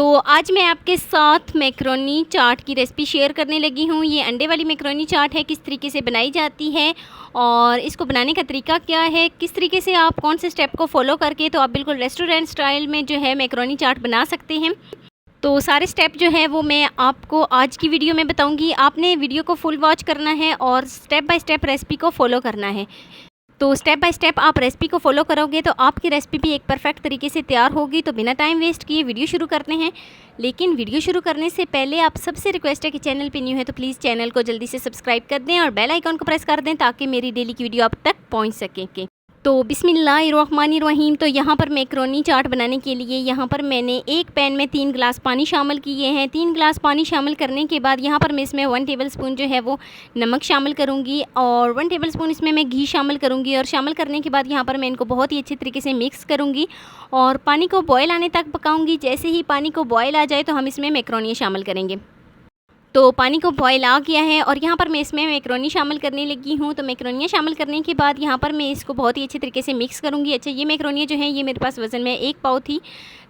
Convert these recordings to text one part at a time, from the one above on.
तो आज मैं आपके साथ मैक्रोनी चाट की रेसिपी शेयर करने लगी हूँ। ये अंडे वाली मैक्रोनी चाट है, किस तरीके से बनाई जाती है और इसको बनाने का तरीका क्या है, किस तरीके से आप कौन से स्टेप को फॉलो करके तो आप बिल्कुल रेस्टोरेंट स्टाइल में जो है मैक्रोनी चाट बना सकते हैं। तो सारे स्टेप जो है वो मैं आपको आज की वीडियो में बताऊंगी। आपने वीडियो को फुल वॉच करना है और स्टेप बाय स्टेप रेसिपी को फॉलो करना है। तो स्टेप बाय स्टेप आप रेसिपी को फॉलो करोगे तो आपकी रेसिपी भी एक परफेक्ट तरीके से तैयार होगी। तो बिना टाइम वेस्ट किए वीडियो शुरू करते हैं। लेकिन वीडियो शुरू करने से पहले आप सबसे रिक्वेस्ट है कि चैनल पे न्यू है तो प्लीज़ चैनल को जल्दी से सब्सक्राइब कर दें और बेल आइकॉन को प्रेस कर दें ताकि मेरी डेली की वीडियो आप तक पहुँच सके। तो बिस्मिल्लाहिर्रहमानिर्रहीम। तो यहाँ पर मैक्रोनी चाट बनाने के लिए यहाँ पर मैंने एक पैन में 3 गिलास पानी शामिल किए हैं। 3 गिलास पानी शामिल करने के बाद यहाँ पर मैं इसमें 1 टेबलस्पून जो है वो नमक शामिल करूँगी और 1 टेबलस्पून इसमें मैं घी शामिल करूँगी। और शामिल करने के बाद यहाँ पर मैं इनको बहुत ही अच्छे तरीके से मिक्स करूँगी और पानी को बॉयल आने तक पकाऊँगी। जैसे ही पानी को बॉयल आ जाए तो हम इसमें मैक्रोनी शामिल करेंगे। तो पानी को बॉयल आ गया है और यहाँ पर मैं इसमें मैक्रोनी शामिल करने लगी हूँ। तो मैक्रोनियाँ शामिल करने के बाद यहाँ पर मैं इसको बहुत ही अच्छे तरीके से मिक्स करूँगी। अच्छा, ये मैक्रोनियाँ जो हैं ये मेरे पास वज़न में 1 पाव थी।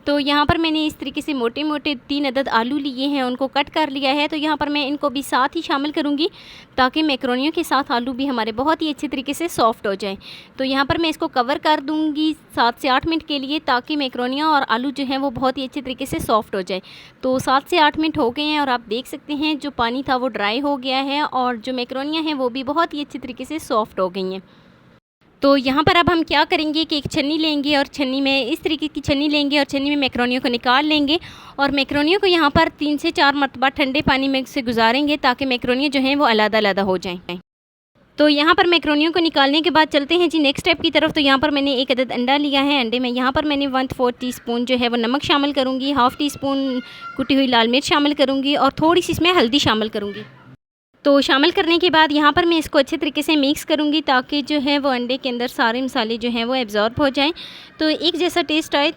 तो यहाँ पर मैंने इस तरीके से मोटे मोटे 3 अदद आलू लिए हैं, उनको कट कर लिया है। तो यहाँ पर मैं इनको भी साथ ही शामिल करूँगी ताकि मैक्रोनियों के साथ आलू भी हमारे बहुत ही अच्छे तरीके से सॉफ्ट हो जाए। तो यहाँ पर मैं इसको कवर कर दूँगी 7 से 8 मिनट के लिए ताकि मैक्रोनियाँ और आलू जो हैं वो बहुत ही अच्छे तरीके से सॉफ्ट हो जाए। तो 7 से 8 मिनट हो गए हैं और आप देख सकते हैं जो पानी था वो ड्राई हो गया है और जो मैक्रोनियाँ हैं वो भी बहुत ही अच्छे तरीके से सॉफ्ट हो गई हैं। तो यहाँ पर अब हम क्या करेंगे कि एक छन्नी लेंगे और छन्नी में इस तरीके की छन्नी लेंगे और छन्नी में मैक्रोनियों को निकाल लेंगे और मैक्रोनियों को यहाँ पर 3 से 4 मरतबा ठंडे पानी में से गुजारेंगे ताकि मैक्रोनियाँ जो हैं वो अलग-अलग हो जाएं। तो यहाँ पर मैक्रोनियों को निकालने के बाद चलते हैं जी नेक्स्ट स्टेप की तरफ। तो यहाँ पर मैंने 1 अदद अंडा लिया है। अंडे में यहाँ पर मैंने 1/4 टीस्पून जो है वो नमक शामिल करूँगी, ½ टीस्पून कुटी हुई लाल मिर्च शामिल करूँगी और थोड़ी सी इसमें हल्दी शामिल करूँगी। तो शामिल करने के बाद यहाँ पर मैं इसको अच्छे तरीके से मिक्स करूँगी ताकि जो है वो अंडे के अंदर सारे मसाले जो हैं वो एब्जॉर्ब हो जाएं, तो एक जैसा टेस्ट आए।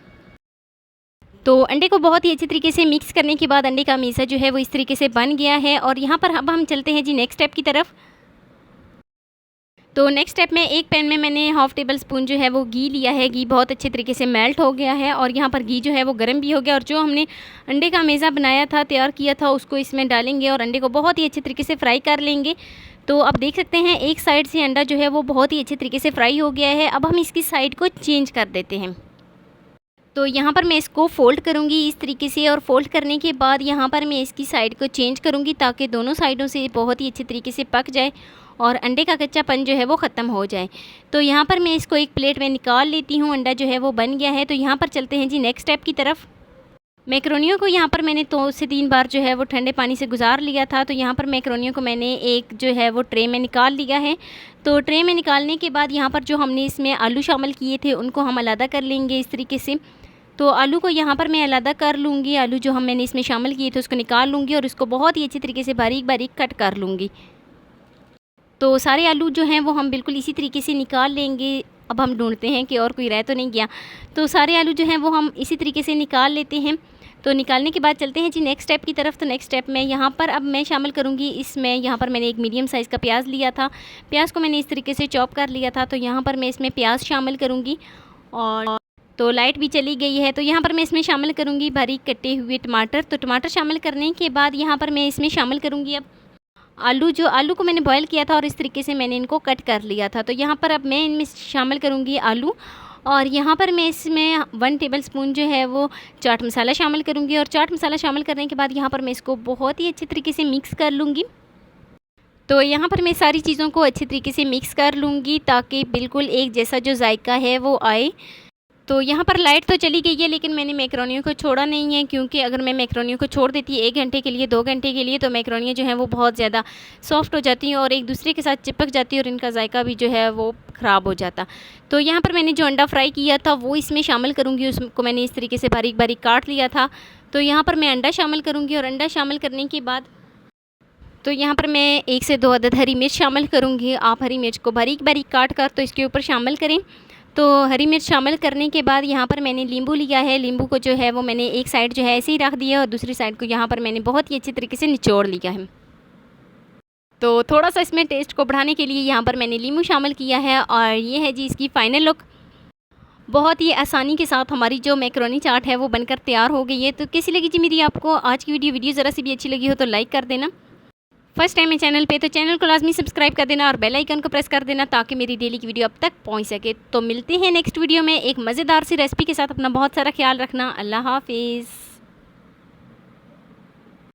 तो अंडे को बहुत ही अच्छे तरीके से मिक्स करने के बाद अंडे का मीसा जो है वो इस तरीके से बन गया है और यहाँ पर अब हम चलते हैं जी नेक्स्ट स्टेप की तरफ। तो नेक्स्ट स्टेप में एक पैन में मैंने ½ टेबलस्पून जो है वो घी लिया है। घी बहुत अच्छे तरीके से मेल्ट हो गया है और यहाँ पर घी जो है वो गर्म भी हो गया और जो हमने अंडे का मेज़ा बनाया था, तैयार किया था, उसको इसमें डालेंगे और अंडे को बहुत ही अच्छे तरीके से फ्राई कर लेंगे। तो अब देख सकते हैं एक साइड से अंडा जो है वो बहुत ही अच्छे तरीके से फ्राई हो गया है। अब हम इसकी साइड को चेंज कर देते हैं। तो यहाँ पर मैं इसको फ़ोल्ड करूँगी इस तरीके से और फ़ोल्ड करने के बाद यहाँ पर मैं इसकी साइड को चेंज करूँगी ताकि दोनों साइडों से बहुत ही अच्छे तरीके से पक जाए और अंडे का कच्चापन जो है वो ख़त्म हो जाए। तो यहाँ पर मैं इसको एक प्लेट में निकाल लेती हूँ। अंडा जो है वो बन गया है। तो यहाँ पर चलते हैं जी नेक्स्ट स्टेप की तरफ। मैक्रोनियों को यहाँ पर मैंने 2 से 3 बार जो है वो ठंडे पानी से गुजार लिया था। तो यहाँ पर मैक्रोनियों को मैंने एक जो है वो ट्रे में निकाल लिया है। तो ट्रे में निकालने के बाद यहाँ पर जो हमने इसमें आलू शामिल किए थे उनको हम अलग कर लेंगे इस तरीके से। तो आलू को यहाँ पर मैं अलग कर लूँगी। आलू जो मैंने इसमें शामिल किए थे उसको निकाल लूँगी और इसको बहुत ही अच्छी तरीके से बारीक बारीक कट कर लूँगी। तो सारे आलू जो हैं वो हम बिल्कुल इसी तरीके से निकाल लेंगे। अब हम ढूंढते हैं कि और कोई रह तो नहीं गया। तो सारे आलू जो हैं वो हम इसी तरीके से निकाल लेते हैं। तो निकालने के बाद चलते हैं जी नेक्स्ट स्टेप की तरफ। तो नेक्स्ट स्टेप में यहाँ पर अब मैं शामिल करूँगी इसमें, यहाँ पर मैंने एक मीडियम साइज़ का प्याज लिया था। प्याज को मैंने इस तरीके से चॉप कर लिया था। तो यहाँ पर मैं इसमें प्याज शामिल करूँगी और तो लाइट भी चली गई है। तो यहाँ पर मैं इसमें शामिल करूँगी बारीक कटे हुए टमाटर। तो टमाटर शामिल करने के बाद यहाँ पर मैं इसमें शामिल करूँगी अब आलू को मैंने बॉयल किया था और इस तरीके से मैंने इनको कट कर लिया था। तो यहाँ पर अब मैं इनमें शामिल करूँगी आलू और यहाँ पर मैं इसमें 1 टेबलस्पून जो है वो चाट मसाला शामिल करूँगी और चाट मसाला शामिल करने के बाद यहाँ पर मैं इसको बहुत ही अच्छे तरीके से मिक्स कर लूँगी। तो यहाँ पर मैं सारी चीज़ों को अच्छे तरीके से मिक्स कर लूँगी ताकि बिल्कुल एक जैसा जो जायका है वो आए। तो यहाँ पर लाइट तो चली गई है लेकिन मैंने मैक्रोनियों को छोड़ा नहीं है, क्योंकि अगर मैं मैक्रोनियों को छोड़ देती 1 घंटे के लिए, 2 घंटे के लिए, तो मैक्रोनियाँ जो हैं वो बहुत ज़्यादा सॉफ्ट हो जाती हैं और एक दूसरे के साथ चिपक जाती है और इनका जायका भी जो है वो ख़राब हो जाता। तो यहाँ पर मैंने जो अंडा फ्राई किया था वो इसमें शामिल करूँगी। उसको मैंने इस तरीके से बारीक बारीक काट लिया था। तो यहाँ पर मैं अंडा शामिल करूँगी और अंडा शामिल करने के बाद तो यहाँ पर मैं 1 से 2 अदद हरी मिर्च शामिल करूँगी। आप हरी मिर्च को बारीक बारीक काट कर तो इसके ऊपर शामिल करें। तो हरी मिर्च शामिल करने के बाद यहाँ पर मैंने नींबू लिया है। नींबू को जो है वो मैंने एक साइड जो है ऐसे ही रख दिया और दूसरी साइड को यहाँ पर मैंने बहुत ही अच्छी तरीके से निचोड़ लिया है। तो थोड़ा सा इसमें टेस्ट को बढ़ाने के लिए यहाँ पर मैंने नींबू शामिल किया है और ये है जी इसकी फ़ाइनल लुक। बहुत ही आसानी के साथ हमारी जो मैक्रोनी चाट है वो बनकर तैयार हो गई है। तो कैसी लगी जी मेरी आपको आज की वीडियो ज़रा सी भी अच्छी लगी हो तो लाइक कर देना। फर्स्ट टाइम है चैनल पे तो चैनल को लाजमी सब्सक्राइब कर देना और बेल आइकन को प्रेस कर देना ताकि मेरी डेली की वीडियो अब तक पहुंच सके। तो मिलते हैं नेक्स्ट वीडियो में एक मज़ेदार सी रेसिपी के साथ। अपना बहुत सारा ख्याल रखना। अल्लाह हाफिज़।